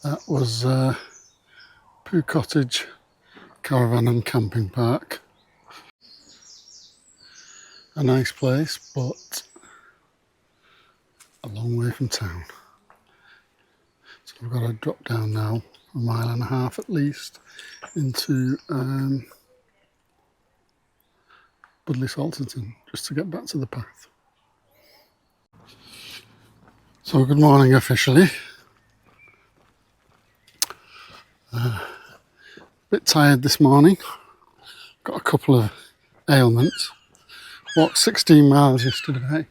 That was Pooh Cottage Caravan and Camping Park. A nice place, but a long way from town. So I've got to drop down now, 1.5 miles at least, into Budleigh Salterton, just to get back to the path. So good morning officially. Bit tired this morning. Got a couple of ailments. Walked 16 miles yesterday.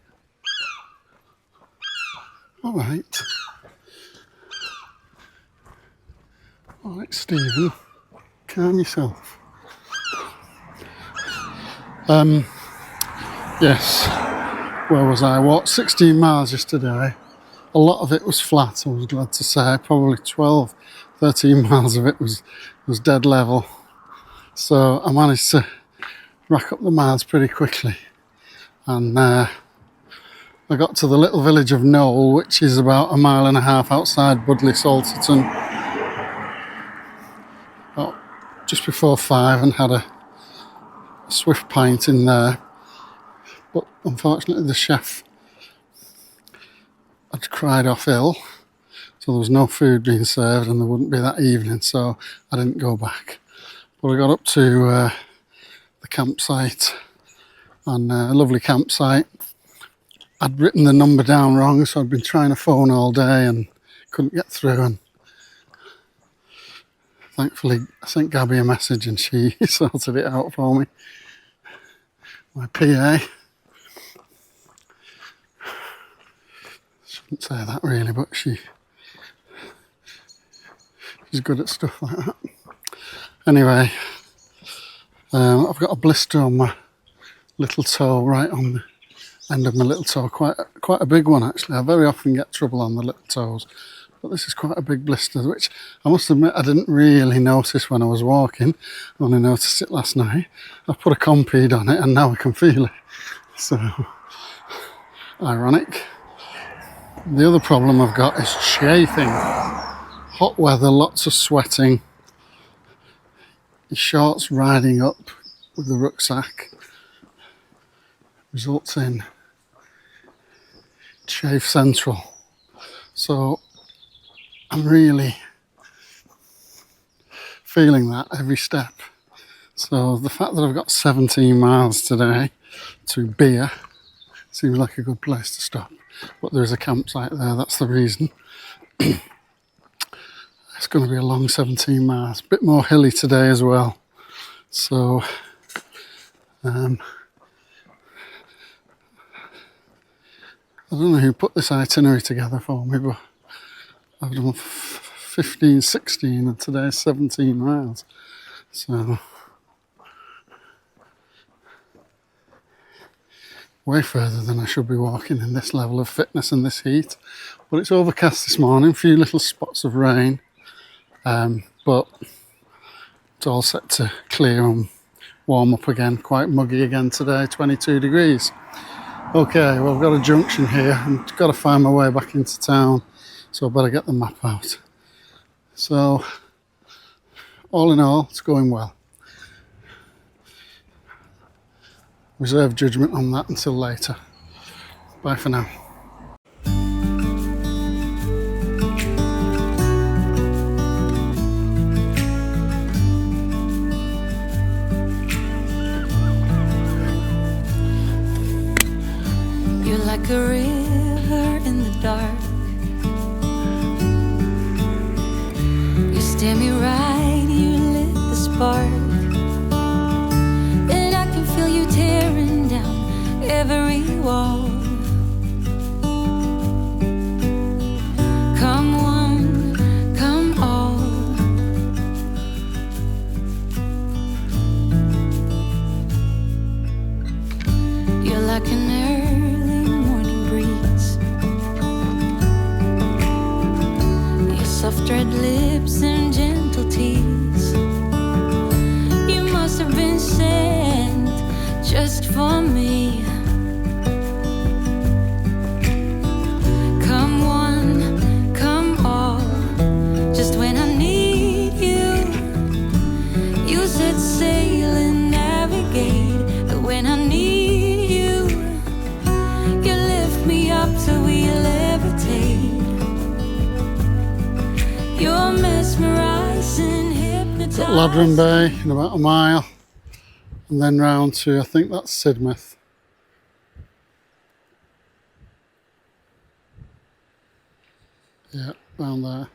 Alright. Alright, Stephen. Calm yourself. Yes. Where was I? Walked 16 miles yesterday. A lot of it was flat, I was glad to say. Probably 12, 13 miles of it was dead level. So I managed to rack up the miles pretty quickly. And I got to the little village of Knoll, which is about 1.5 miles outside Budleigh Salterton, about just before 5, and had a swift pint in there. But unfortunately the chef had cried off ill, so there was no food being served and there wouldn't be that evening, so I didn't go back. But I got up to the campsite, and a lovely campsite. I'd written the number down wrong, so I'd been trying to phone all day and couldn't get through, and thankfully I sent Gabby a message and she sorted it out for me. My PA. Shouldn't say that really, but she's good at stuff like that. Anyway, I've got a blister on my little toe, right on the end of my little toe, quite a big one actually. I very often get trouble on the little toes, but this is quite a big blister, which I must admit I didn't really notice when I was walking. I only noticed it last night. I've put a Compeed on it and now I can feel it, so ironic. The other problem I've got is chafing. Hot weather, lots of sweating, your shorts riding up with the rucksack results in chafe central. So I'm really feeling that every step. So the fact that I've got 17 miles today to Beer seems like a good place to stop. But there is a campsite there, that's the reason. It's going to be a long 17 miles, a bit more hilly today as well. So I don't know who put this itinerary together for me, but I've done 15, 16 and today's 17 miles. So way further than I should be walking in this level of fitness and this heat. But it's overcast this morning, a few little spots of rain. But it's all set to clear and warm up again. Quite muggy again today, 22 degrees. Okay, well I've got a junction here and got to find my way back into town, so I better get the map out. So all in all, it's going well. Reserve judgment on that until later. Bye for now. You're like a river in the dark. You stare me right, you lit the spark. And I can feel you tearing down every wall. Come one, come all. You're like an early morning breeze. Your soft red lips and gentle tease. You must have been sent just for me. Come one, come all. Just till we levitate. You're mesmerizing, hypnotizing. Ladron Bay in about a mile, and then round to, I think that's Sidmouth. Yeah, round there.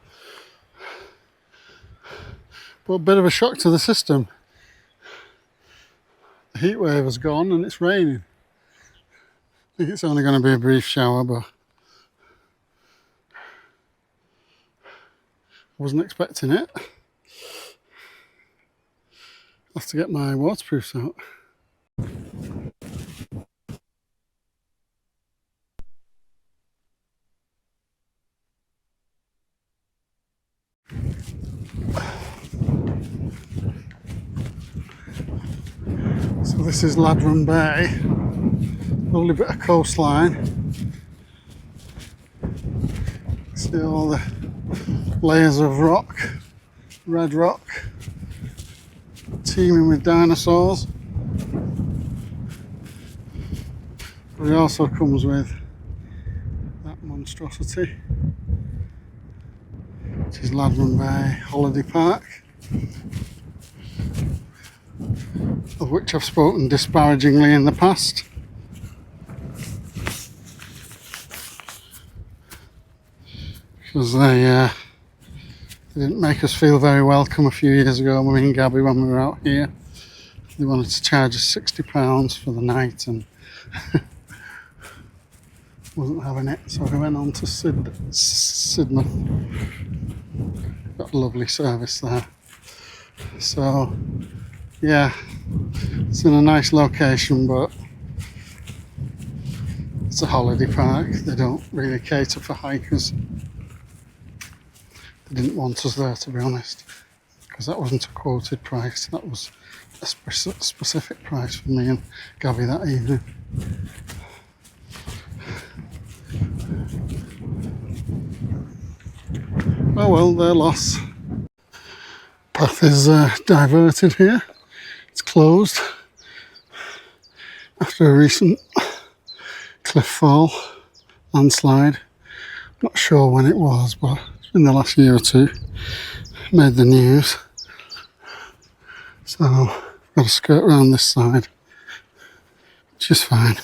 But a bit of a shock to the system. The heat wave has gone and it's raining. I think it's only going to be a brief shower, but I wasn't expecting it. I'll have to get my waterproofs out. So this is Ladron Bay, lovely bit of coastline. See all the layers of rock, red rock, teeming with dinosaurs. But it also comes with that monstrosity, which is Ladron Bay Holiday Park, of which I've spoken disparagingly in the past. Because they didn't make us feel very welcome a few years ago, me and Gabby, when we were out here. They wanted to charge us £60 for the night and wasn't having it, so we went on to Sidmouth. Got a lovely service there. So yeah, it's in a nice location, but it's a holiday park. They don't really cater for hikers. They didn't want us there, to be honest, because that wasn't a quoted price. That was a specific price for me and Gabby that evening. Oh well, their loss. Path is diverted here. It's closed after a recent cliff fall, landslide. Not sure when it was, but in the last year or two, made the news. So I've got to skirt around this side, which is fine.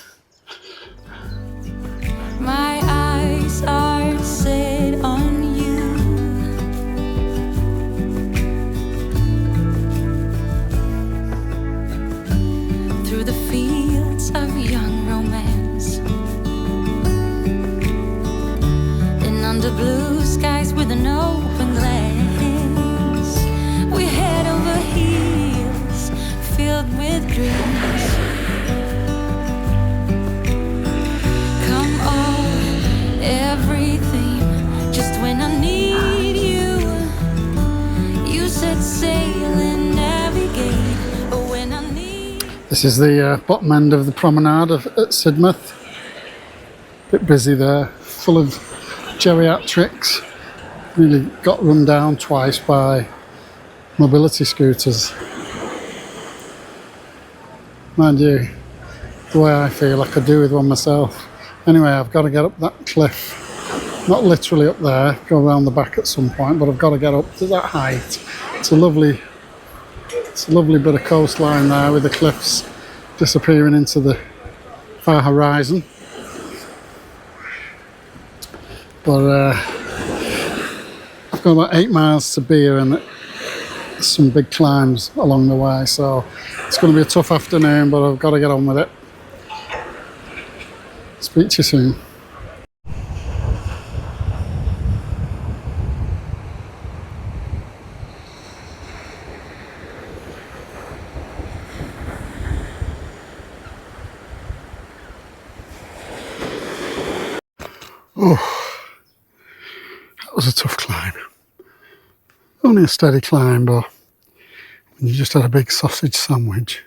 My eyes are set on you. Through the fields of young romance, and under blue skies with an open glance, we head over heels filled with dreams. Come on, everything, just when I need you. You set sail and navigate, but when I need. This is the bottom end of the promenade at Sidmouth. Bit busy there, full of geriatrics. Really got run down twice by mobility scooters. Mind you, the way I feel, I could do with one myself. Anyway, I've got to get up that cliff. Not literally up there, go around the back at some point, but I've got to get up to that height. It's a lovely bit of coastline there with the cliffs disappearing into the far horizon. But I've got about 8 miles to Beer and some big climbs along the way, so it's going to be a tough afternoon, but I've got to get on with it. Speak to you soon. Oh, that was a tough climb. Only a steady climb, but when you just had a big sausage sandwich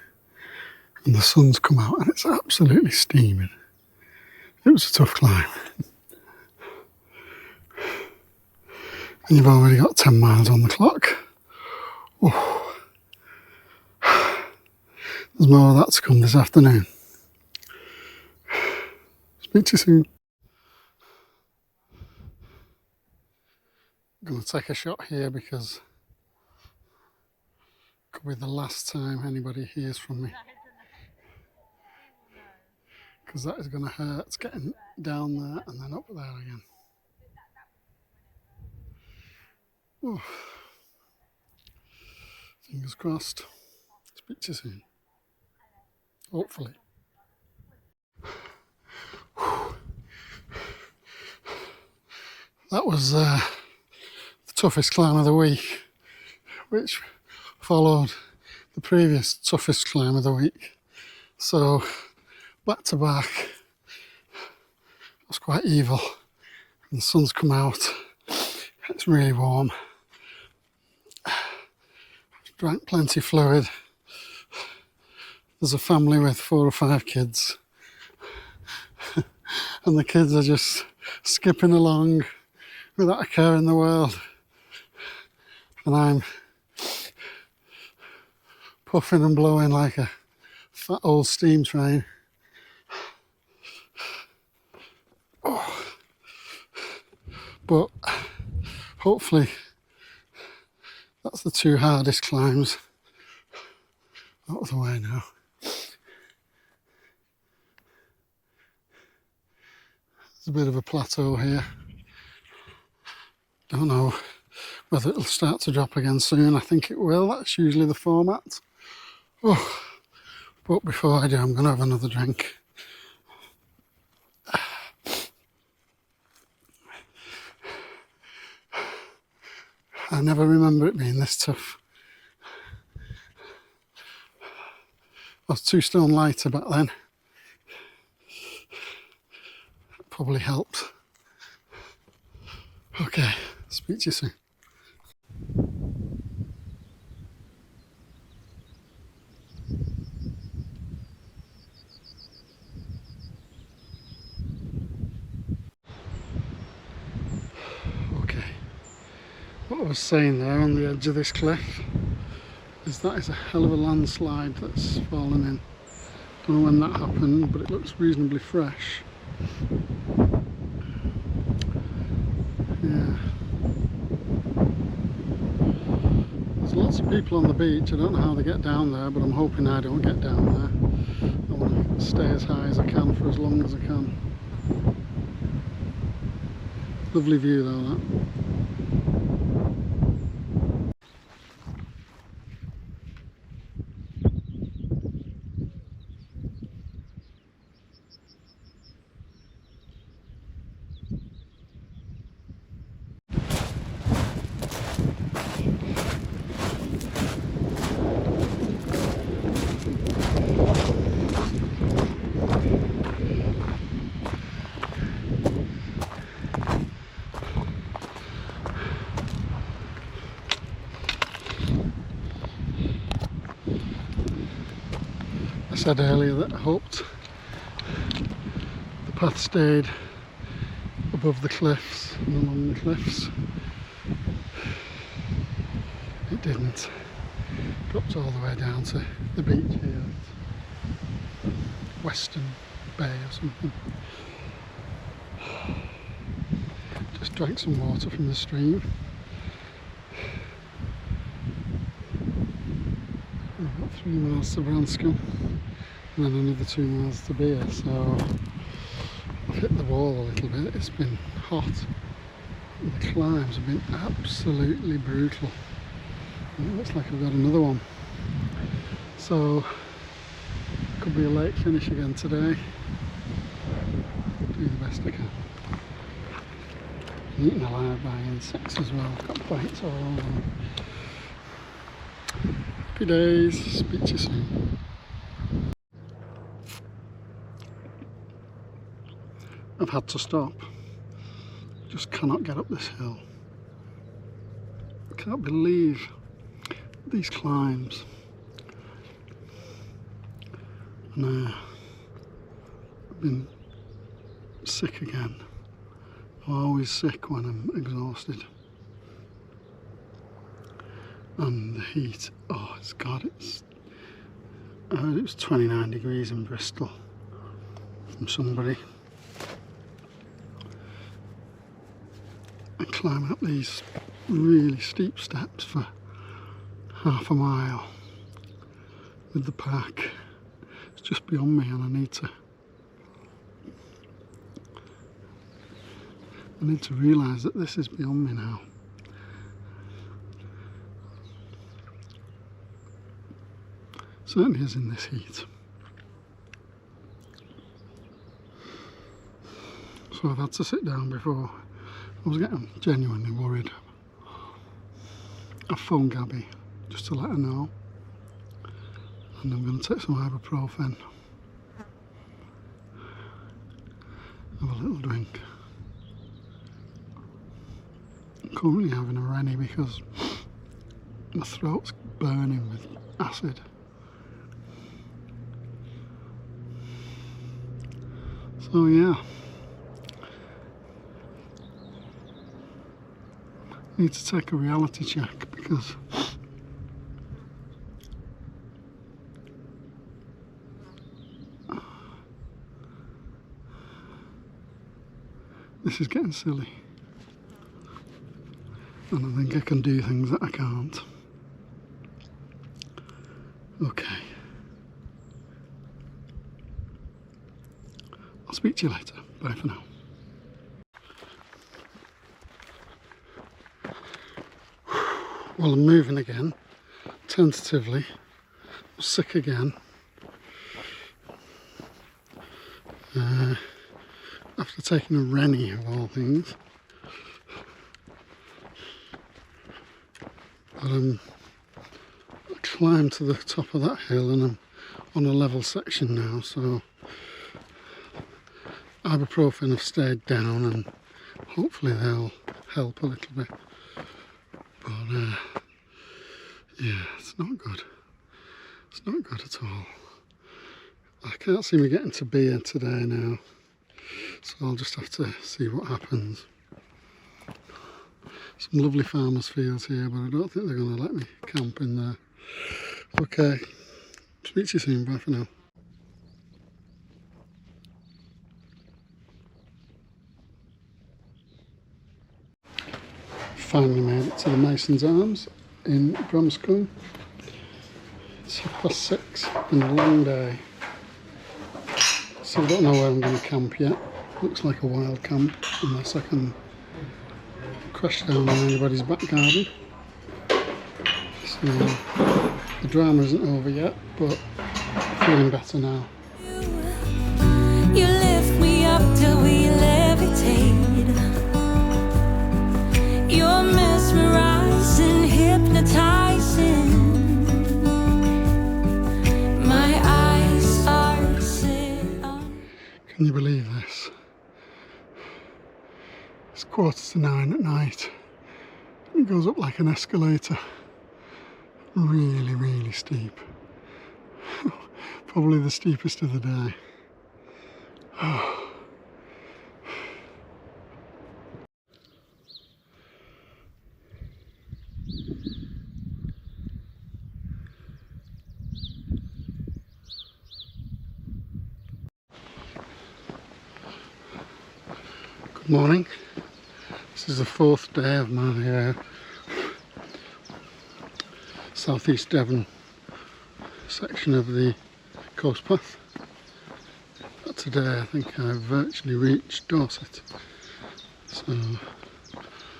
and the sun's come out and it's absolutely steaming, it was a tough climb. And you've already got 10 miles on the clock. Oh. There's more of that to come this afternoon. Speak to you soon. I'm going to take a shot here because it could be the last time anybody hears from me. Because that is going to hurt getting down there and then up there again. Oh. Fingers crossed. Speak to you soon. Hopefully. That was the toughest climb of the week, which followed the previous toughest climb of the week. So back to back, it was quite evil. And the sun's come out. It's really warm. Drank plenty of fluid. There's a family with 4 or 5 kids. And the kids are just skipping along without a care in the world. And I'm puffing and blowing like a fat old steam train. Oh. But hopefully that's the 2 hardest climbs out of the way now. There's a bit of a plateau here. Don't know whether it'll start to drop again soon. I think it will. That's usually the format. Oh, but before I do, I'm going to have another drink. I never remember it being this tough. I was 2 stone lighter back then. That probably helped. Okay, speak to you soon. Okay, what I was saying there on the edge of this cliff is that is a hell of a landslide that's fallen in. Don't know when that happened, but it looks reasonably fresh. Yeah. There's lots of people on the beach. I don't know how they get down there, but I'm hoping I don't get down there. I want to stay as high as I can for as long as I can. Lovely view though, that. I said earlier that I hoped the path stayed above the cliffs and along the cliffs. It didn't. It dropped all the way down to the beach here, Western Bay or something. Just drank some water from the stream. I've got 3 miles to Branscombe and then another 2 miles to Beer, so I've hit the wall a little bit. It's been hot. The climbs have been absolutely brutal. And it looks like I've got another one. So could be a late finish again today. Do the best I can. I'm eaten alive by insects as well. I've got bites all over them. Happy days. Speak to you soon. I've had to stop. Just cannot get up this hill. I can't believe these climbs. And I've been sick again. I'm always sick when I'm exhausted. And the heat, oh it's God, I heard it was 29 degrees in Bristol from somebody. And climbing up these really steep steps for half a mile with the pack. It's just beyond me, and I need to realise that this is beyond me now. Certainly is in this heat. So I've had to sit down before. I was getting genuinely worried. I've phoned Gabby just to let her know, and I'm going to take some ibuprofen, have a little drink. I'm currently having a Rennie because my throat's burning with acid. So yeah, need to take a reality check because this is getting silly, and I think I can do things that I can't. Okay, I'll speak to you later. Bye for now. Well, I'm moving again, tentatively. I'm sick again. After taking a Rennie of all things. But I climbed to the top of that hill and I'm on a level section now, so ibuprofen have stayed down and hopefully they'll help a little bit. But yeah, it's not good. It's not good at all. I can't see me getting to beer today now, so I'll just have to see what happens. Some lovely farmers' fields here, but I don't think they're going to let me camp in there. Okay, speak to you soon. Bye for now. Finally made it to the Mason's Arms in Bromscombe. It's 6:30. It's been a long day. So I don't know where I'm going to camp yet. Looks like a wild camp, unless I can crash down on anybody's back garden. So the drama isn't over yet, but I'm feeling better now. You lift me up till we levitate. You're mesmerizing, hypnotizing. My eyes are set on. Can you believe this? It's 9:15 at night. It goes up like an escalator. Really, really steep. Probably the steepest of the day. Good morning. This is the 4th day of my southeast Devon section of the coast path. But today I think I've virtually reached Dorset. So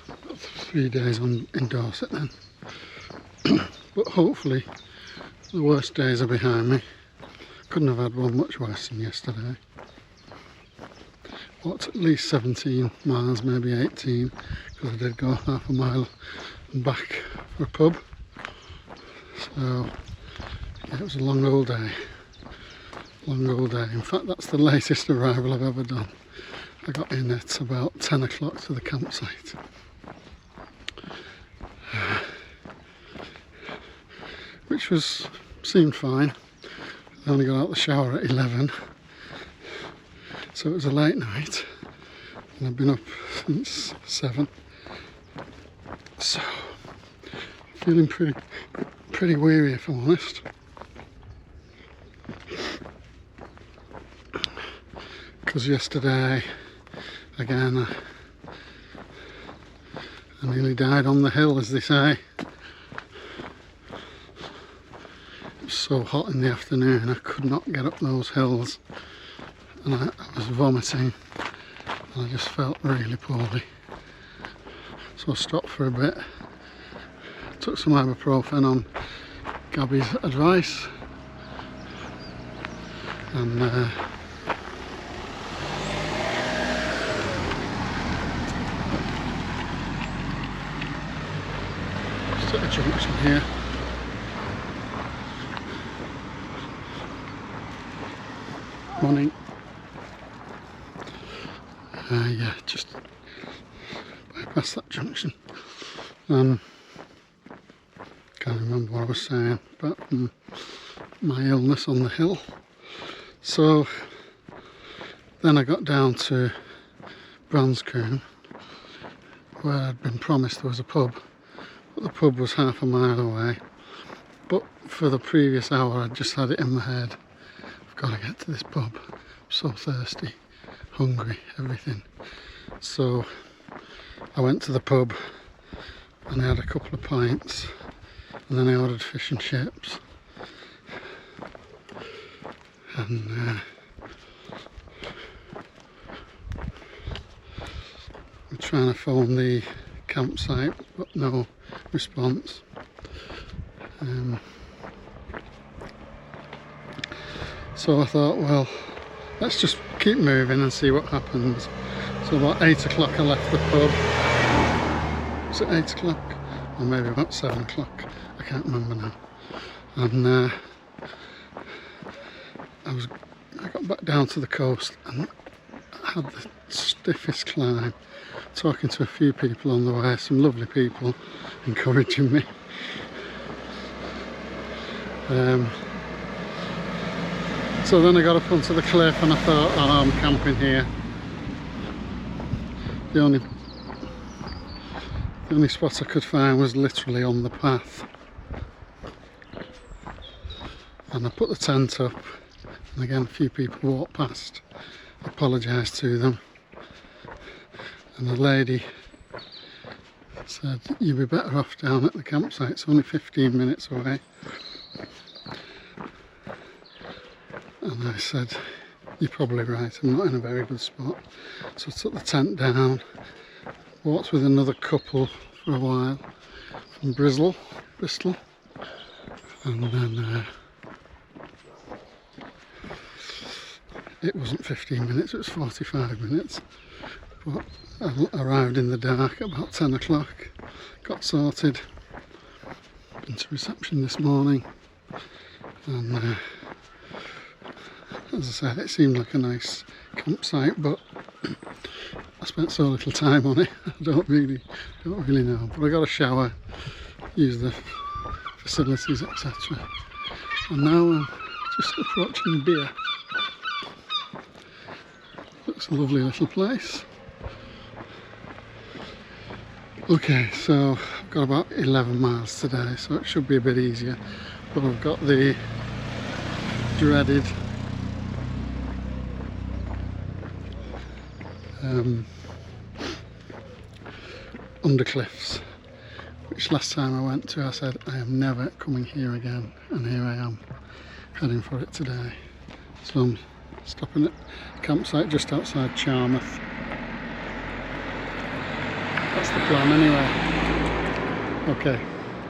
about 3 days in Dorset then. But hopefully the worst days are behind me. Couldn't have had one much worse than yesterday. Walked at least 17 miles, maybe 18, because I did go half a mile and back for a pub. So yeah, it was a long old day. Long old day. In fact, that's the latest arrival I've ever done. I got in at about 10 o'clock to the campsite. Which seemed fine. I only got out the shower at 11. So it was a late night, and I've been up since 7. So, feeling pretty weary if I'm honest. Because yesterday, again, I nearly died on the hill, as they say. It was so hot in the afternoon, I could not get up those hills, and I was vomiting, and I just felt really poorly. So I stopped for a bit, took some ibuprofen on Gabby's advice, and just at a junction here. Morning. Yeah, just bypass that junction. Can't remember what I was saying about my illness on the hill. So then I got down to Branscombe, where I'd been promised there was a pub, but the pub was half a mile away. But for the previous hour I'd just had it in my head, I've got to get to this pub. I'm so thirsty, hungry, everything. So I went to the pub and I had a couple of pints, and then I ordered fish and chips, and I'm trying to phone the campsite but no response. So I thought, well, let's just keep moving and see what happens. So about 8 o'clock I left the pub. Was it 8 o'clock? Or maybe about 7 o'clock, I can't remember now. And I got back down to the coast and I had the stiffest climb, talking to a few people on the way, some lovely people encouraging me. So then I got up onto the cliff and I thought, oh, I'm camping here. The only spot I could find was literally on the path. And I put the tent up, and again a few people walked past. I apologised to them, and the lady said, you'd be better off down at the campsite, it's only 15 minutes away. And I said, you're probably right, I'm not in a very good spot. So I took the tent down, walked with another couple for a while from Bristol, and then it wasn't 15 minutes, it was 45 minutes. But I arrived in the dark at about 10 o'clock, got sorted, been to reception this morning, and as I said, it seemed like a nice campsite, but I spent so little time on it, I don't really know. But I got a shower, used the facilities, etc. And now I'm just approaching the beer. Looks a lovely little place. Okay, so I've got about 11 miles today, so it should be a bit easier. But I've got the dreaded undercliffs, which last time I went to I said I am never coming here again, and here I am heading for it today. So I'm stopping at a campsite just outside Charmouth. That's the plan anyway. Okay,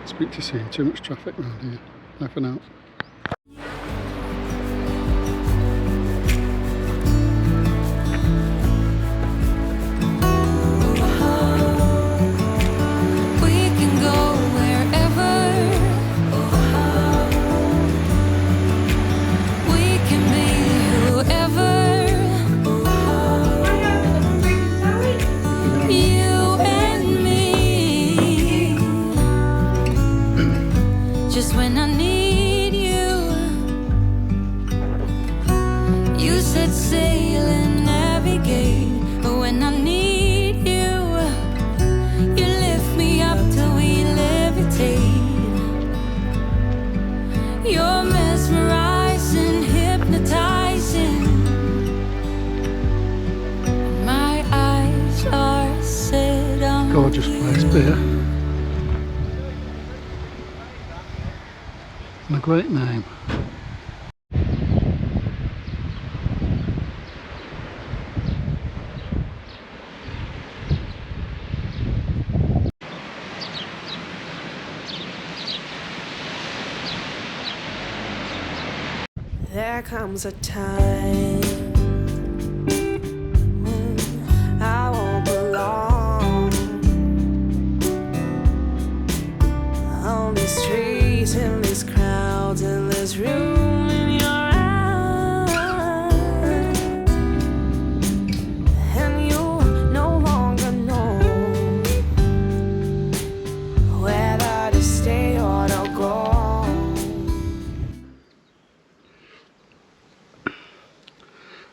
speak to you soon. Too much traffic around here. Bye for now. Just when I need you. gorgeous place, beer. And a great name. There comes a time when I won't belong on these streets, in these crowds, in this room, in your eyes, and you no longer know whether to stay or to go.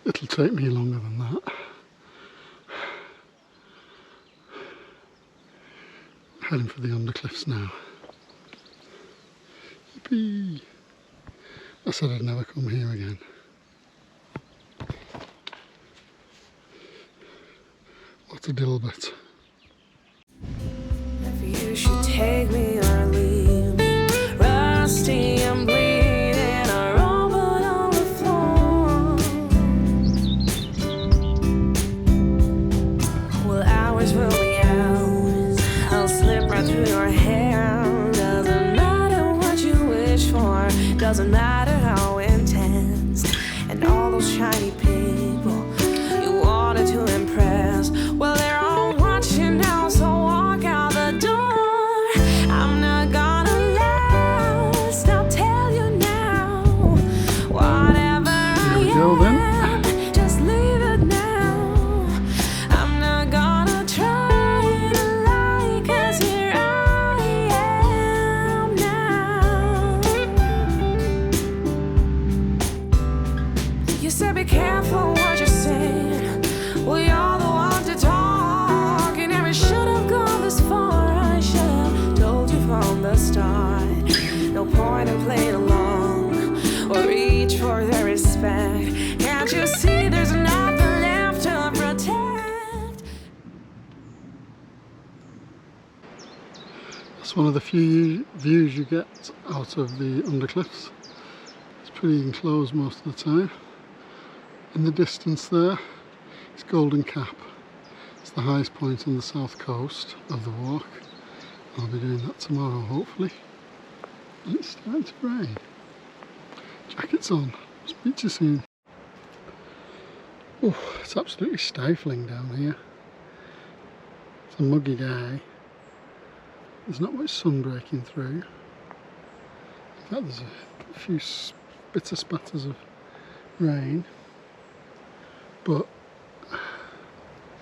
It'll take me longer than that. Heading for the undercliffs now. Yippee! I said I'd never come here again. What a dilbert. If you should take me or leave me, rusty and bleeding, a robot on the floor, well, hours will be hours. I'll slip right through your hand. Doesn't matter what you wish for, doesn't matter how intense. And all those shiny people you wanted to impress, well, they're all watching now, so walk out the door. I'm not gonna last, I'll tell you now. Whatever Here we I go then. am, just leave it now. I'm not gonna try to lie, 'cause here I am now. You said be careful what you say. Well, you're the one to talk. You never should have gone this far. I should have told you from the start. No point in playing along or reach for their respect. Can't you see there's nothing left to protect? That's one of the few views you get out of the undercliffs. It's pretty enclosed most of the time. In the distance there, it's Golden Cap. It's the highest point on the south coast of the walk. I'll be doing that tomorrow, hopefully. And it's starting to rain. Jacket's on. Speak to you soon. Oh, it's absolutely stifling down here. It's a muggy day. There's not much sun breaking through. In fact, there's a few bitter spatters of rain. But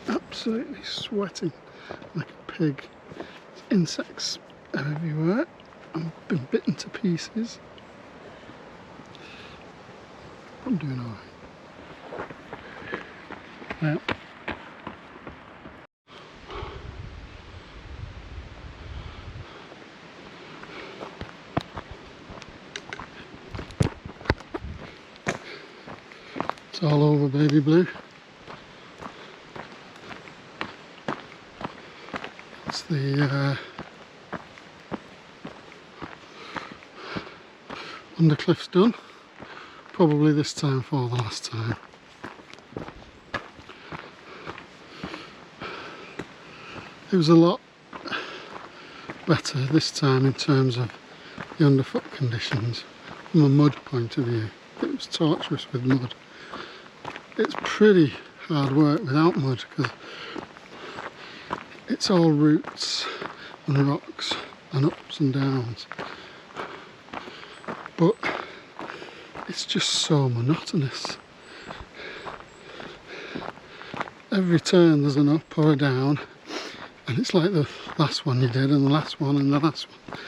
absolutely sweating like a pig. There's insects everywhere. I've been bitten to pieces. I'm doing alright. Now, it's all over, baby blue. It's the undercliffs done. Probably this time for the last time. It was a lot better this time in terms of the underfoot conditions from a mud point of view. It was torturous with mud. It's pretty hard work without mud because it's all roots and rocks and ups and downs. But it's just so monotonous. Every turn there's an up or a down, and it's like the last one you did and the last one and the last one.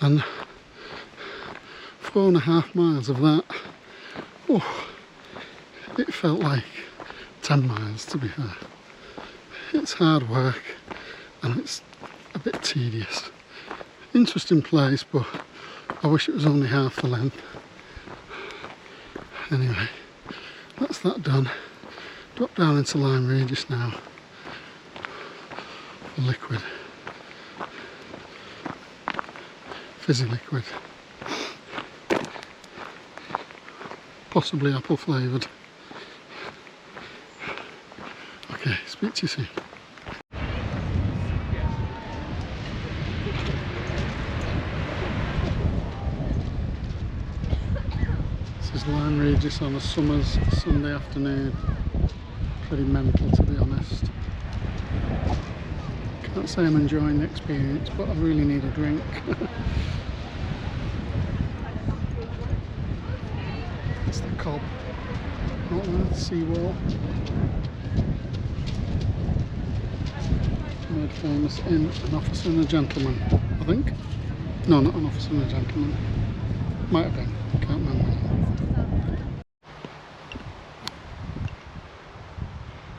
And 4.5 miles of that, oh, it felt like 10 miles to be fair. It's hard work and it's a bit tedious. Interesting place, but I wish it was only half the length. Anyway, that's that done. Drop down into Lyme Regis now for liquid. fizzy liquid. Possibly apple flavoured. Okay, speak to you soon. This is Lyme Regis on a summer's Sunday afternoon. Pretty mental, to be honest. Can't say I'm enjoying the experience, but I really need a drink. It's the Cobb, not the seawall. Made famous in An Officer and a Gentleman, I think. No, not An Officer and a Gentleman. Might have been, can't remember now.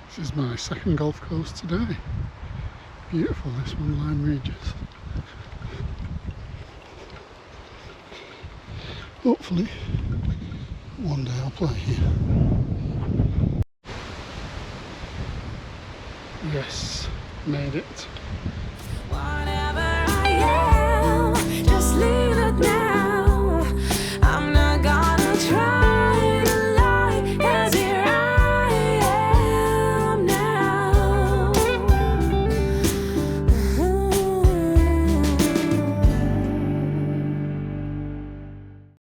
This is my second golf course today. Beautiful, this one, Lyme Regis. Hopefully, one day I'll play here. Yes, made it.